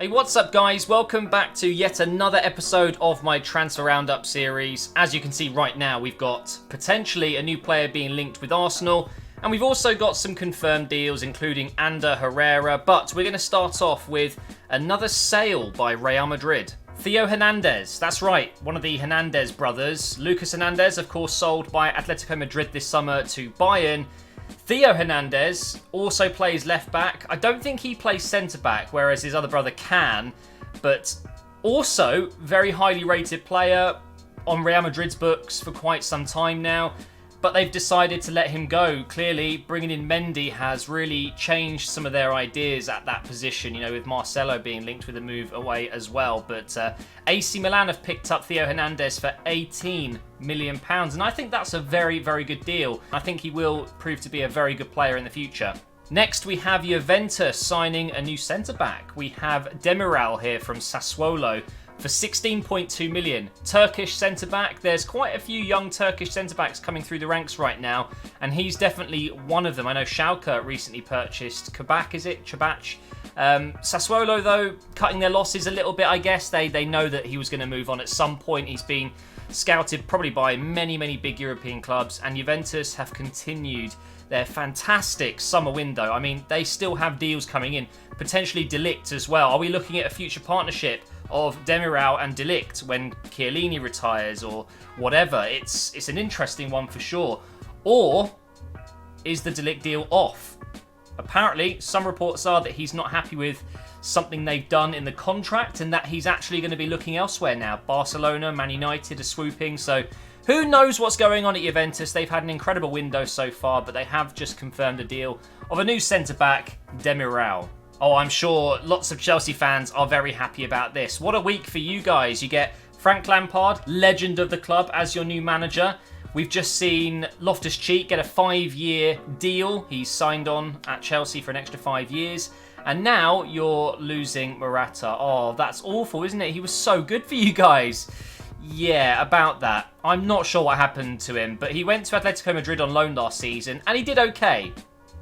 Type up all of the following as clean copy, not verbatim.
Hey, what's up guys? Welcome back to yet another episode of my Transfer Roundup series. As you can see right now, we've got potentially a new player being linked with Arsenal, and we've also got some confirmed deals including Ander Herrera, but we're going to start off with another sale by Real Madrid. Theo Hernandez, that's right, one of the Hernandez brothers. Lucas Hernandez, of course, sold by Atletico Madrid this summer to Bayern. Theo Hernandez also plays left back. I don't think he plays centre back, whereas his other brother can, but also very highly rated player on Real Madrid's books for quite some time now. But they've decided to let him go. Clearly, bringing in Mendy has really changed some of their ideas at that position, you know, with Marcelo being linked with a move away as well. But AC Milan have picked up Theo Hernandez for £18 million, and I think that's a very, very good deal. I think he will prove to be a very good player in the future. Next, we have Juventus signing a new centre-back. We have DEMIRAL here from Sassuolo for 16.2 million. Turkish centre-back. There's quite a few young Turkish centre-backs coming through the ranks right now, and he's definitely one of them. I know Schalke recently purchased Kabak, is it? Chabach. Sassuolo, though, cutting their losses a little bit, I guess. They know that he was going to move on at some point. He's been scouted probably by many, many big European clubs, and Juventus have continued their fantastic summer window. I mean, they still have deals coming in, potentially De Ligt as well. Are we looking at a future partnership of Demiral and De Ligt when Chiellini retires or whatever? It's an interesting one for sure. Or is the De Ligt deal off? Apparently, some reports are that he's not happy with something they've done in the contract and that he's actually going to be looking elsewhere now. Barcelona, Man United are swooping, so who knows what's going on at Juventus. They've had an incredible window so far, but they have just confirmed a deal of a new centre-back, Demiral. Oh, I'm sure lots of Chelsea fans are very happy about this. What a week for you guys. You get Frank Lampard, legend of the club, as your new manager. We've just seen Loftus-Cheek get a 5-year deal. He's signed on at Chelsea for an extra 5 years. And now you're losing Morata. Oh, that's awful, isn't it? He was so good for you guys. Yeah, about that. I'm not sure what happened to him, but he went to Atletico Madrid on loan last season, and he did okay.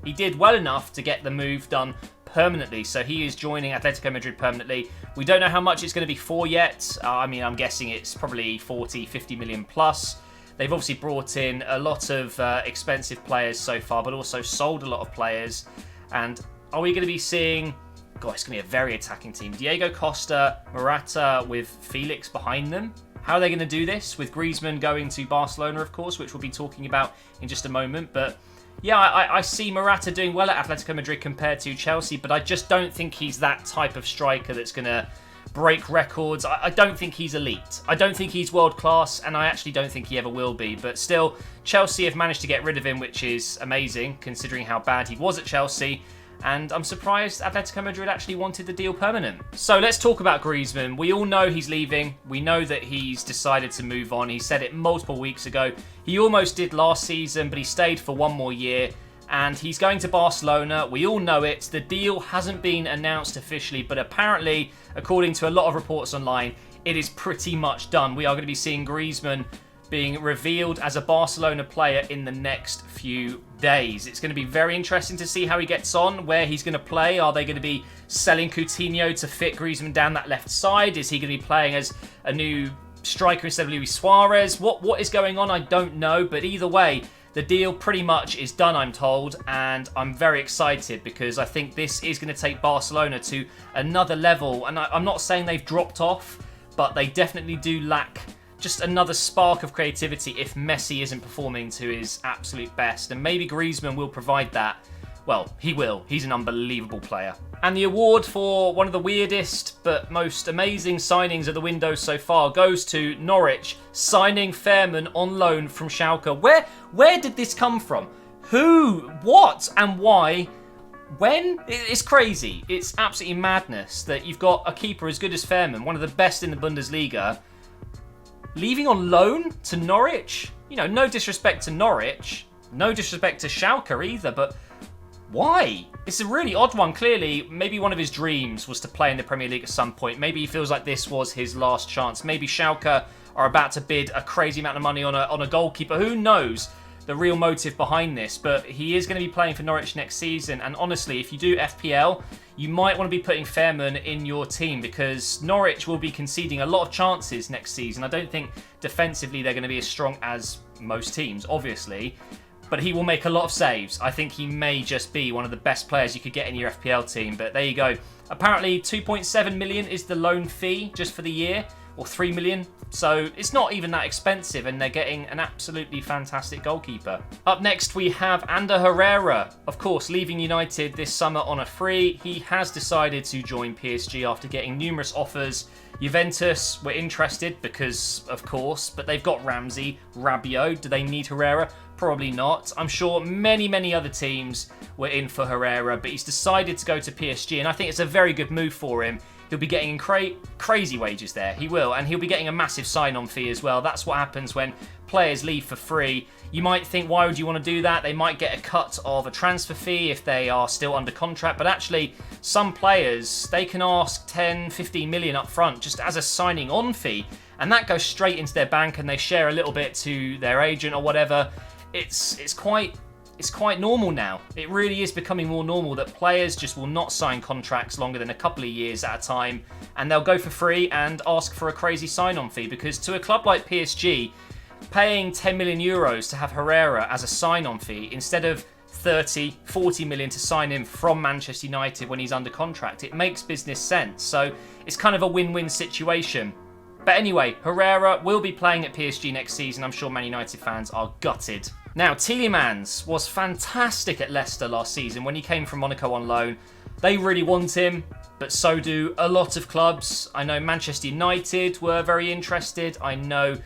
He did well enough to get the move done permanently, so he is joining Atletico Madrid permanently. We don't know how much it's going to be for yet. I mean, I'm guessing it's probably 40, 50 million plus. They've obviously brought in a lot of expensive players so far, but also sold a lot of players. And are we going to be seeing... God, it's going to be a very attacking team. Diego Costa, Morata with Felix behind them. How are they going to do this? With Griezmann going to Barcelona, of course, which we'll be talking about in just a moment. But yeah, I see Morata doing well at Atletico Madrid compared to Chelsea, but I just don't think he's that type of striker that's going to break records. I don't think he's elite. I don't think he's world class, and I actually don't think he ever will be. But still, Chelsea have managed to get rid of him, which is amazing considering how bad he was at Chelsea. And I'm surprised Atletico Madrid actually wanted the deal permanent. So let's talk about Griezmann. We all know he's leaving. We know that he's decided to move on. He said it multiple weeks ago. He almost did last season, but he stayed for one more year. And he's going to Barcelona. We all know it. The deal hasn't been announced officially, but apparently, according to a lot of reports online, it is pretty much done. We are going to be seeing Griezmann being revealed as a Barcelona player in the next few days. It's going to be very interesting to see how he gets on, where he's going to play. Are they going to be selling Coutinho to fit Griezmann down that left side? Is he going to be playing as a new striker instead of Luis Suarez? What is going on? I don't know, but either way, the deal pretty much is done, I'm told, and I'm very excited because I think this is going to take Barcelona to another level. And I'm not saying they've dropped off, but they definitely do lack just another spark of creativity if Messi isn't performing to his absolute best. And maybe Griezmann will provide that. Well, he will. He's an unbelievable player. And the award for one of the weirdest but most amazing signings of the window so far goes to Norwich, signing FAHRMANN on loan from Schalke. Where did this come from? Who? What? And why? When? It's crazy. It's absolutely madness that you've got a keeper as good as FAHRMANN, one of the best in the Bundesliga, leaving on loan to Norwich. You know, no disrespect to Norwich, no disrespect to Schalke either, but why? It's a really odd one. Clearly, maybe one of his dreams was to play in the Premier League at some point. Maybe he feels like this was his last chance. Maybe Schalke are about to bid a crazy amount of money on a goalkeeper. Who knows? the real motive behind this, but he is going to be playing for Norwich next season. And honestly, if you do FPL, you might want to be putting FAHRMANN in your team because Norwich will be conceding a lot of chances next season. I don't think defensively they're going to be as strong as most teams, obviously, but he will make a lot of saves. I think he may just be one of the best players you could get in your FPL team, but there you go. Apparently 2.7 million is the loan fee just for the year, or 3 million. So it's not even that expensive, and they're getting an absolutely fantastic goalkeeper. Up next, we have Ander Herrera. Of course, leaving United this summer on a free. He has decided to join PSG after getting numerous offers. Juventus were interested because, of course, but they've got Ramsey, Rabiot. Do they need Herrera? Probably not. I'm sure many other teams were in for Herrera, but he's decided to go to PSG, and I think it's a very good move for him. He'll be getting crazy wages there. He will. And he'll be getting a massive sign-on fee as well. That's what happens when players leave for free. You might think, why would you want to do that? They might get a cut of a transfer fee if they are still under contract. But actually, some players, they can ask 10, 15 million up front just as a signing on fee. And that goes straight into their bank and they share a little bit to their agent or whatever. It's quite normal now. It really is becoming more normal that players just will not sign contracts longer than a couple of years at a time, and they'll go for free and ask for a crazy sign-on fee, because to a club like PSG, paying 10 million euros to have Herrera as a sign-on fee instead of 30, 40 million to sign him from Manchester United when he's under contract, it makes business sense. So it's kind of a win-win situation. But anyway, Herrera will be playing at PSG next season. I'm sure Man United fans are gutted. Now, TIELEMANS was fantastic at Leicester last season when he came from Monaco on loan. They really want him, but so do a lot of clubs. I know Manchester United were very interested. I know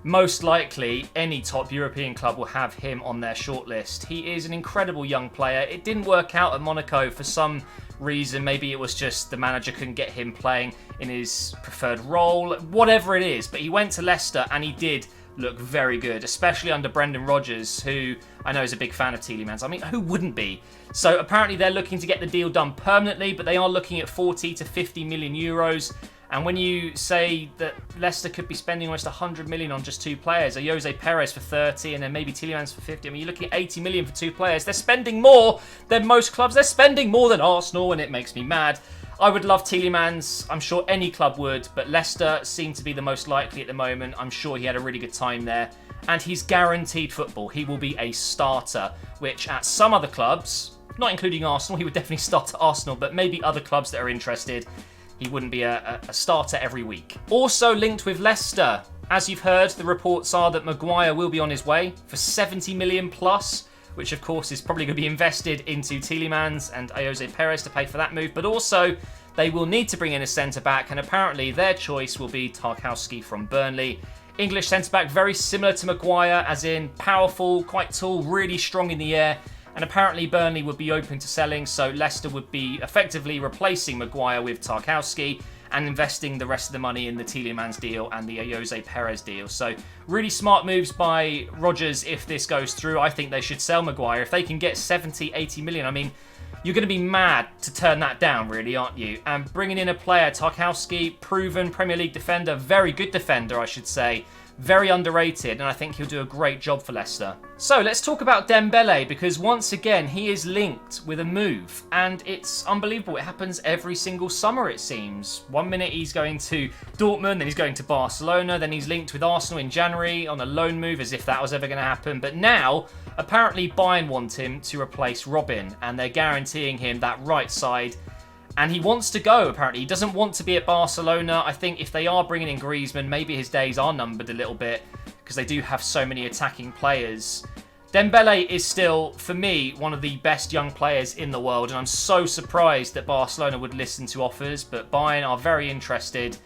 most likely any top European club will have him on their shortlist. He is an incredible young player. It didn't work out at Monaco for some reason. Maybe it was just the manager couldn't get him playing in his preferred role, whatever it is. But he went to Leicester and he did look very good, especially under Brendan Rodgers, who I know is a big fan of TIELEMANS. I mean, who wouldn't be? So apparently they're looking to get the deal done permanently, but they are looking at 40 to 50 million euros. And when you say that Leicester could be spending almost 100 million on just two players, a Jose Perez for 30 and then maybe TIELEMANS for 50, I mean, you're looking at 80 million for two players. They're spending more than most clubs. They're spending more than Arsenal, and it makes me mad. I would love TIELEMANS. I'm sure any club would, but Leicester seem to be the most likely at the moment. I'm sure he had a really good time there. And he's guaranteed football. He will be a starter, which at some other clubs, not including Arsenal, he would definitely start at Arsenal, but maybe other clubs that are interested, he wouldn't be a starter every week. Also linked with Leicester, as you've heard, the reports are that Maguire will be on his way for 70 million plus, which of course is probably going to be invested into TIELEMANS and Jose Perez to pay for that move. But also, they will need to bring in a centre-back, and apparently their choice will be Tarkowski from Burnley. English centre-back, very similar to Maguire, as in powerful, quite tall, really strong in the air. And apparently Burnley would be open to selling, so Leicester would be effectively replacing Maguire with Tarkowski and investing the rest of the money in the TIELEMANS deal and the Jose Perez deal. So really smart moves by Rodgers if this goes through. I think they should sell Maguire. If they can get 70, 80 million, I mean, you're going to be mad to turn that down, really, aren't you? And bringing in a player, Tarkowski, proven Premier League defender, very good defender, I should say. Very underrated, and I think he'll do a great job for Leicester. So let's talk about Dembele, because once again he is linked with a move, and it's unbelievable. It happens every single summer, it seems. 1 minute he's going to Dortmund, then he's going to Barcelona, then he's linked with Arsenal in January on a loan move, as if that was ever going to happen. But now apparently Bayern want him to replace Robin, and they're guaranteeing him that right side. And he wants to go, apparently. He doesn't want to be at Barcelona. I think if they are bringing in Griezmann, maybe his days are numbered a little bit, because they do have so many attacking players. Dembele is still, for me, one of the best young players in the world, and I'm so surprised that Barcelona would listen to offers, but Bayern are very interested.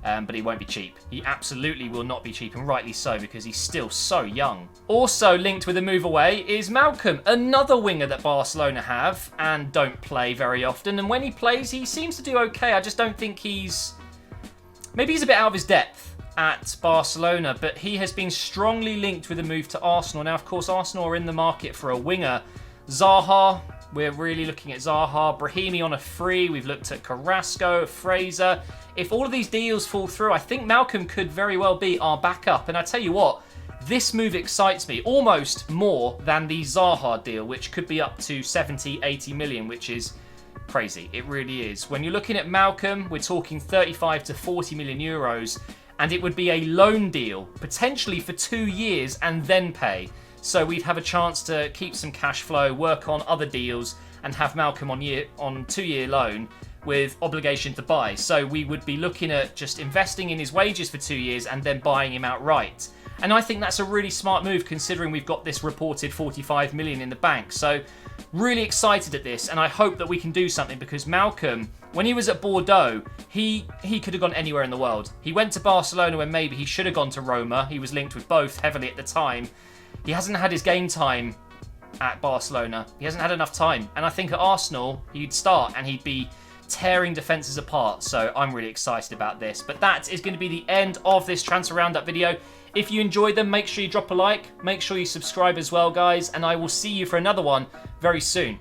But he won't be cheap. He absolutely will not be cheap, and rightly so, because he's still so young. Also linked with a move away is Malcom, another winger that Barcelona have and don't play very often. And when he plays, he seems to do okay. I just don't think maybe he's a bit out of his depth at Barcelona, but he has been strongly linked with a move to Arsenal. Now, of course, Arsenal are in the market for a winger. Zaha, we're really looking at Zaha. Brahimi on a free. We've looked at Carrasco, Fraser. If all of these deals fall through, I think Malcom could very well be our backup. And I tell you what, This move excites me almost more than the Zaha deal, which could be up to 70, 80 million, which is crazy. It really is. When you're looking at Malcom, we're talking 35 to 40 million euros, and it would be a loan deal, potentially for 2 years and then pay. So we'd have a chance to keep some cash flow, work on other deals, and have Malcom on 2-year loan with obligation to buy. So we would be looking at just investing in his wages for 2 years and then buying him outright. And I think that's a really smart move considering we've got this reported 45 million in the bank. So really excited at this, and I hope that we can do something, because Malcom, when he was at Bordeaux, he could have gone anywhere in the world. He went to Barcelona when maybe he should have gone to Roma. He was linked with both heavily at the time. He hasn't had his game time at Barcelona. He hasn't had enough time. And I think at Arsenal, he'd start and he'd be tearing defences apart. So I'm really excited about this. But that is going to be the end of this transfer roundup video. If you enjoyed them, make sure you drop a like. Make sure you subscribe as well, guys. And I will see you for another one very soon.